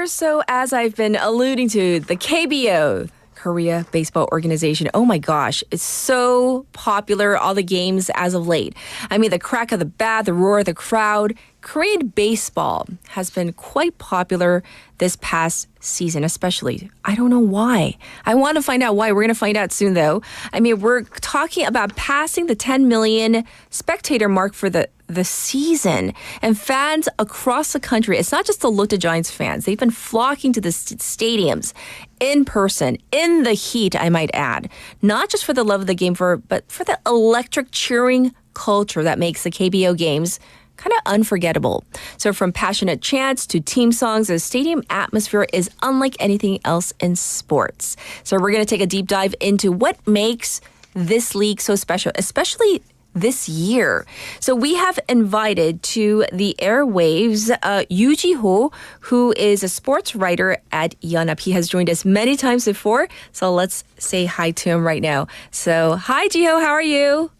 So as I've been alluding to, the KBO, Korea Baseball Organization, oh my gosh, it's so popular, all the games as of late. I mean, the crack of the bat, the roar of the crowd. Korean baseball has been quite popular this past season, especially. I don't know why. I want to find out why. We're going to find out soon, though. I mean, we're talking about passing the 10 million spectator mark for the season. And fans across the country, it's not just the Lotte Giants fans. They've been flocking to the stadiums in person, in the heat, I might add. Not just for the love of the game, but for the electric cheering culture that makes the KBO games kind of unforgettable. So from passionate chants to team songs, the stadium atmosphere is unlike anything else in sports. So we're going to take a deep dive into what makes this league so special, especially this year. So we have invited to the airwaves Yujin-Choi, who is a sports writer at Yonhap. He has joined us many times before, so let's say hi to him right now. So hi, Jiho, how are you?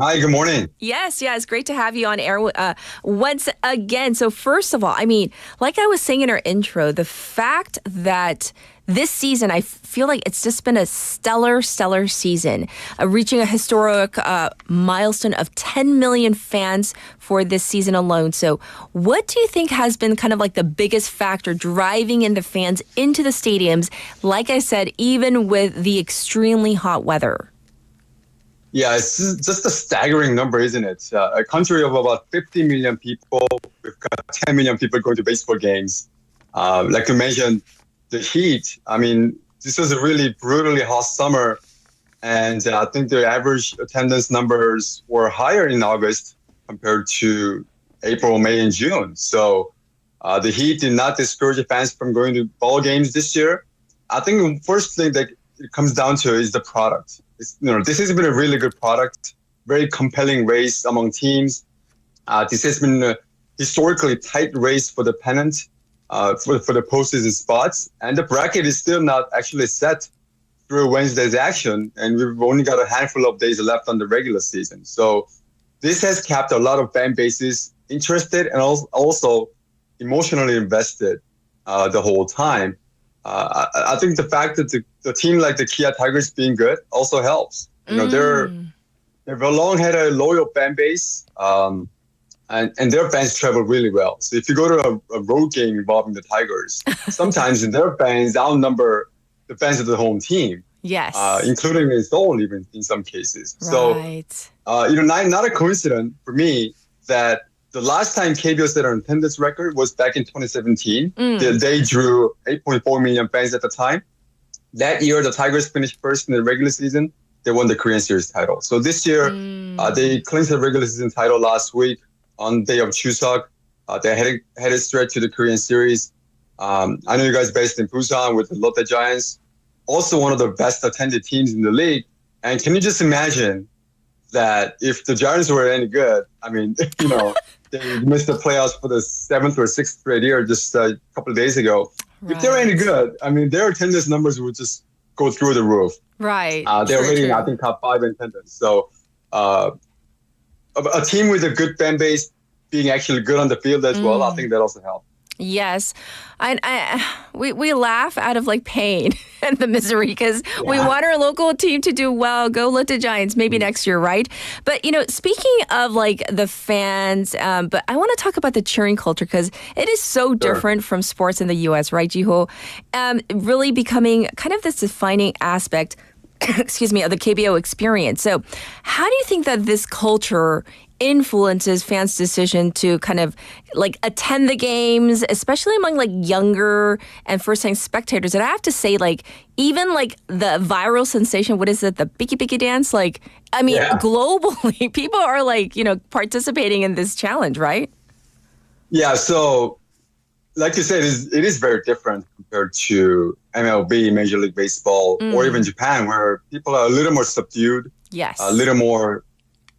Hi, good morning. Yes, it's great to have you on air once again. So first of all, I mean, like I was saying in our intro, the fact that this season, I feel like it's just been a stellar season, reaching a historic milestone of 10 million fans for this season alone. So what do you think has been kind of like the biggest factor driving in the fans into the stadiums, like I said, even with the extremely hot weather? Yeah, it's just a staggering number, isn't it? A country of about 50 million people, we've got 10 million people going to baseball games. Like you mentioned, the heat. I mean, this was a really brutally hot summer, and I think the average attendance numbers were higher in August compared to April, May, and June. So the heat did not discourage fans from going to ball games this year. I think the first thing that it comes down to is the product. This has been a really good product, very compelling race among teams. This has been a historically tight race for the pennant, for the postseason spots. And the bracket is still not actually set through Wednesday's action. And we've only got a handful of days left on the regular season. So this has kept a lot of fan bases interested and also emotionally invested the whole time. I think the fact that the team like the Kia Tigers being good also helps. They've long had a loyal fan base, and their fans travel really well. So if you go to a road game involving the Tigers, sometimes their fans outnumber the fans of the home team. Yes, including in Seoul, even in some cases. Right. So not a coincidence for me that the last time KBO set an attendance record was back in 2017. They drew 8.4 million fans at the time. That year, the Tigers finished first in the regular season. They won the Korean Series title. So this year, they clinched the regular season title last week on the day of Chuseok. They headed straight to the Korean Series. I know you guys based in Busan with the Lotte Giants, also one of the best attended teams in the league. And can you just imagine that if the Giants were any good, I mean, they missed the playoffs for the 7th or 6th straight year just a couple of days ago. Right. If they're any good, I mean, their attendance numbers would just go through the roof. Right. They're rating, I think, top 5 in attendance. So a team with a good fan base being actually good on the field as well, I think that also helps. Yes. We laugh out of like pain and the misery because we want our local team to do well. Go Lotte Giants, maybe next year, right? But, speaking of like the fans, but I want to talk about the cheering culture because it is so different from sports in the U.S., right, Jiho? Really becoming kind of this defining aspect, excuse me, of the KBO experience. So how do you think that this culture influences fans' decision to kind of like attend the games, especially among like younger and first-time spectators? And I have to say, like, even like the viral sensation, what is it, the Biki Biki dance? Like, I mean, globally, people are like, participating in this challenge, right? Yeah, so like you said, it is very different compared to MLB, Major League Baseball, or even Japan, where people are a little more subdued, a little more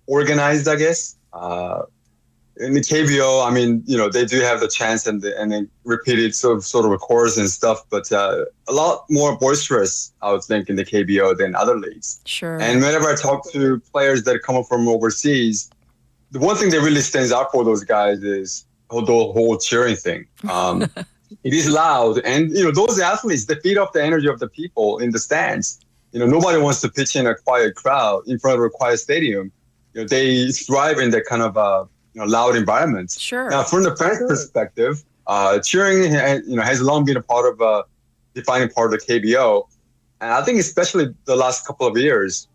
organized, I guess. In the KBO, I mean, they do have the chance and then repeated sort of a chorus and stuff, but a lot more boisterous, I would think, in the KBO than other leagues. Sure. And whenever I talk to players that come up from overseas, the one thing that really stands out for those guys is the whole cheering thing. it is loud. And, those athletes, they feed off the energy of the people in the stands. Nobody wants to pitch in a quiet crowd in front of a quiet stadium. They thrive in that kind of, loud environment. Sure. Now, from the fans' perspective, cheering, has long been a part of, defining part of the KBO. And I think especially the last couple of years,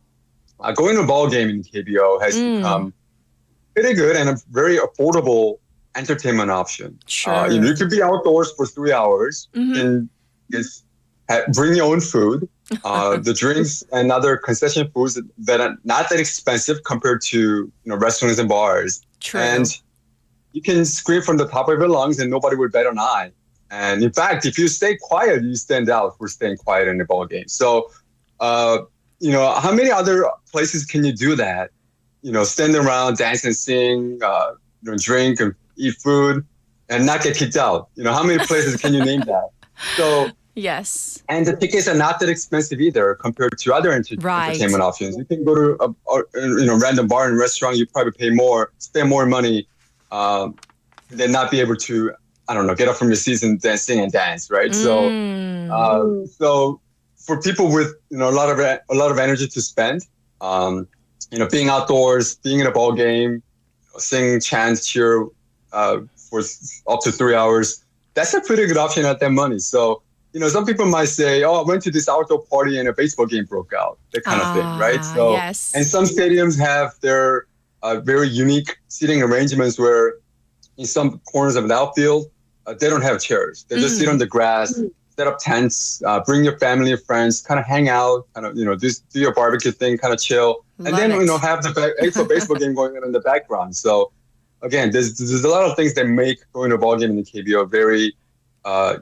going to a ball game in KBO has become pretty good and a very affordable entertainment option. Sure. You could be outdoors for 3 hours and just bring your own food. The drinks and other concession foods that are not that expensive compared to restaurants and bars. True. And you can scream from the top of your lungs and nobody will bat an eye. And in fact, if you stay quiet, you stand out for staying quiet in the ball game. So, how many other places can you do that? Stand around, dance and sing, drink and eat food and not get kicked out. How many places can you name that? So, yes. And the tickets are not that expensive either compared to other entertainment options. You can go to a random bar and restaurant. You probably spend more money, than not be able to, get up from your seats and sing and dance, right? So for people with a lot of energy to spend, being outdoors, being in a ball game, sing, chant, cheer for up to 3 hours, that's a pretty good option at that money. So. Some people might say, I went to this outdoor party and a baseball game broke out, that kind of thing, right? So, yes. And some stadiums have their very unique seating arrangements where in some corners of the outfield, they don't have chairs. They just sit on the grass, set up tents, bring your family and friends, kind of hang out, kind of, do your barbecue thing, kind of chill. And then, have the actual baseball game going on in the background. So, again, there's a lot of things that make going to a ball game in the KBO very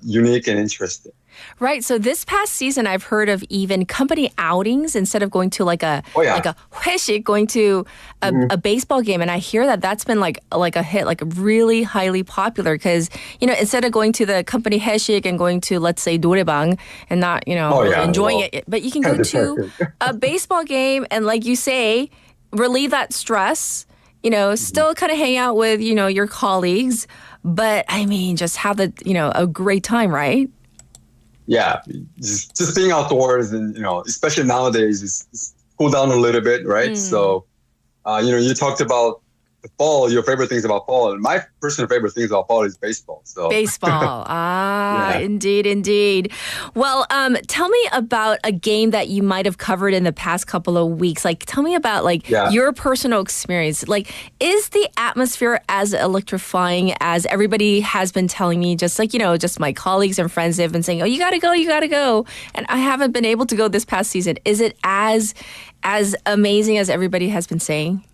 unique and interesting. Right. So this past season, I've heard of even company outings instead of going to like a 회식, going to a baseball game. And I hear that that's been like a hit, like really highly popular because, instead of going to the company 회식 and going to, let's say, 노래방 and not, enjoying it, but you can go to a baseball game and, like you say, relieve that stress, still kind of hang out with, your colleagues. But I mean, just have a great time, right? Yeah, just being outdoors and, especially nowadays, it's cool down a little bit, right? So, you talked about the fall, your favorite things about fall. And my personal favorite things about fall is baseball. So baseball. Indeed. Well, tell me about a game that you might have covered in the past couple of weeks. Like, tell me about your personal experience. Like, is the atmosphere as electrifying as everybody has been telling me? Just just my colleagues and friends, they've been saying, oh, you got to go. And I haven't been able to go this past season. Is it as amazing as everybody has been saying?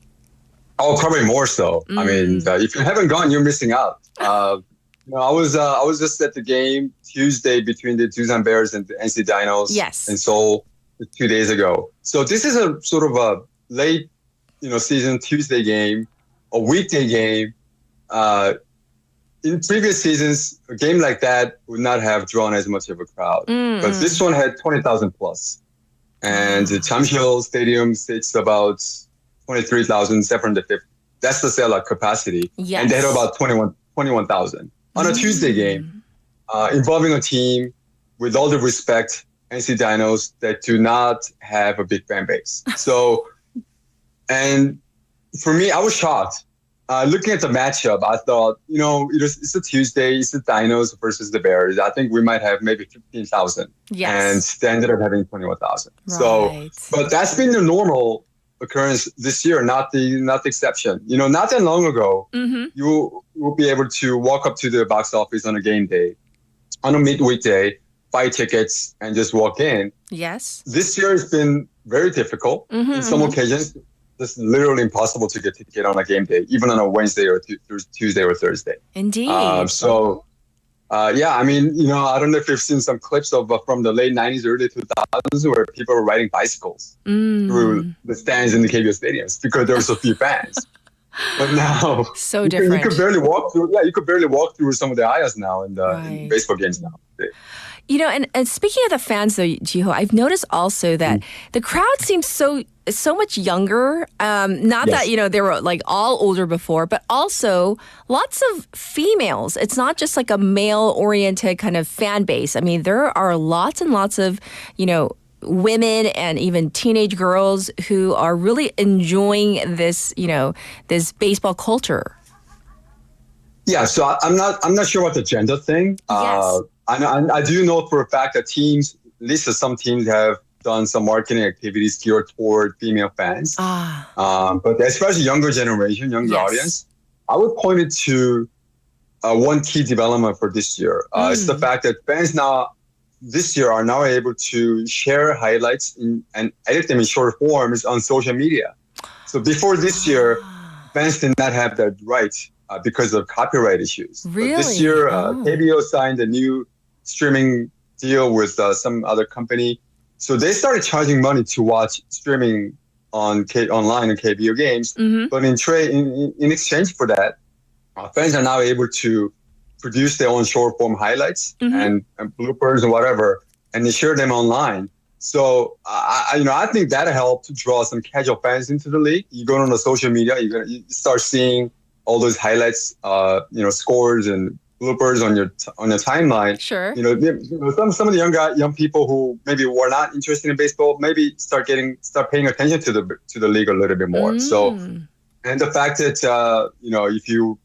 Oh, probably more so. I mean, if you haven't gone, you're missing out. I was just at the game Tuesday between the Busan Bears and the NC Dinos in Seoul 2 days ago. So this is a sort of a late, season Tuesday game, a weekday game. In previous seasons, a game like that would not have drawn as much of a crowd, but this one had 20,000 plus, and the Jamsil Stadium sits about 23,750. That's the sellout capacity. Yes. And they had about 21,000 on a Tuesday game, involving a team with all the respect, NC Dinos, that do not have a big fan base. So, and for me, I was shocked. Looking at the matchup, I thought, it's a Tuesday, it's the Dinos versus the Bears. I think we might have maybe 15,000. Yes. And they ended up having 21,000. Right. So, but that's been the normal occurrence this year, not the exception. Not that long ago, you will be able to walk up to the box office on a game day, on a midweek day, buy tickets, and just walk in. Yes. This year has been very difficult. In some occasions, it's literally impossible to get a ticket on a game day, even on a Wednesday or Tuesday or Thursday. Indeed. I mean, I don't know if you've seen some clips from the late 90s, early 2000s where people were riding bicycles through the stands in the KBO stadiums because there were so few fans. But now, you could barely walk through. Yeah, you could barely walk through some of the aisles now in the baseball games now. And speaking of the fans, though, Jiho, I've noticed also that the crowd seems so much younger. Not Yes. that, they were like all older before, but also lots of females. It's not just like a male-oriented kind of fan base. I mean, there are lots and lots of, women and even teenage girls who are really enjoying this, this baseball culture. Yeah, so I'm not sure about the gender thing. Yes. I do know for a fact that teams, at least some teams, have done some marketing activities geared toward female fans. But as far as the younger generation, younger Yes. audience, I would point it to one key development for this year. It's the fact that fans this year are now able to share highlights and edit them in short forms on social media. So before this year, fans did not have that right because of copyright issues. Really? But this year, KBO signed a new streaming deal with some other company. So they started charging money to watch streaming online on KBO games. But in exchange for that, fans are now able to produce their own short form highlights and bloopers and whatever, and they share them online. So I think that helped draw some casual fans into the league. You go on the social media, you start seeing all those highlights, scores and bloopers on your timeline. Sure. Some of the young people who maybe were not interested in baseball maybe start paying attention to the league a little bit more. So, and the fact that if you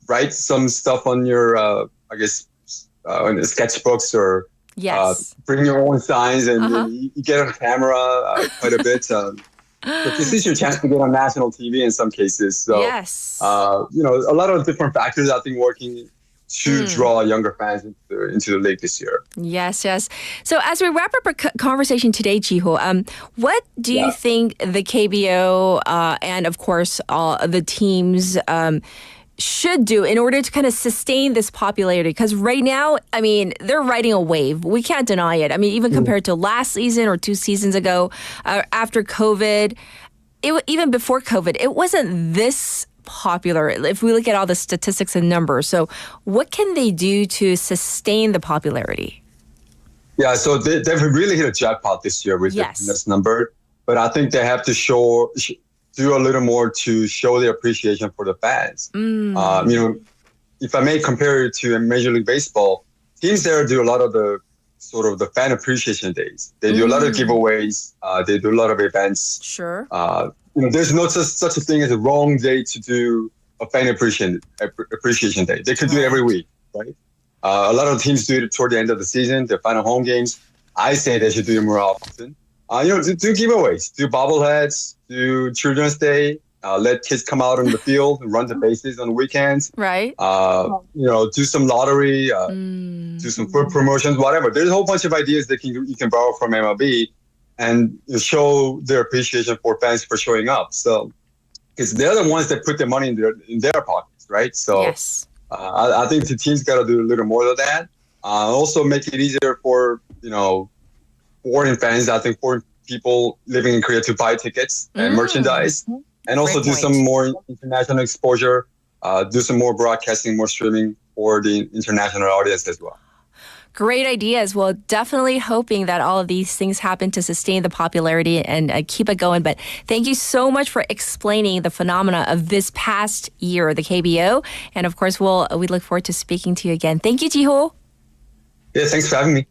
write some stuff on your on the sketchbooks or Yes. bring your own signs and you get on camera quite a bit. But this is your chance to get on national TV in some cases. So, Yes. a lot of different factors I think working to draw younger fans into the league this year. Yes, yes. So as we wrap up our conversation today, Jiho, what do you think the KBO and of course all the teams should do in order to kind of sustain this popularity? Because right now, I mean, they're riding a wave. We can't deny it. I mean, even compared to last season or 2 seasons ago, after COVID, even before COVID, it wasn't this popular if we look at all the statistics and numbers. So what can they do to sustain the popularity? Yeah, so they've really hit a jackpot this year with this number. But I think they have to do a little more to show their appreciation for the fans. If I may compare it to Major League Baseball, teams there do a lot of the sort of the fan appreciation days. They do a lot of giveaways. They do a lot of events. Sure. There's no such a thing as a wrong day to do a fan appreciation day. They could do it every week, right? A lot of teams do it toward the end of the season, their final home games. I say they should do it more often. Do giveaways, do bobbleheads, do Children's Day, let kids come out on the field and run the bases on the weekends. Right. Do some lottery, do some food promotions, whatever. There's a whole bunch of ideas that you can borrow from MLB and show their appreciation for fans for showing up. So, because they're the ones that put their money in their pockets, right? So, yes. I think the team's got to do a little more of that. Also, make it easier for foreign fans. I think foreign people living in Korea to buy tickets and merchandise, and also do some more international exposure. Do some more broadcasting, more streaming for the international audience as well. Great ideas. Well, definitely hoping that all of these things happen to sustain the popularity and keep it going. But thank you so much for explaining the phenomena of this past year, the KBO. And of course, we look forward to speaking to you again. Thank you, Jiho. Yeah, thanks for having me.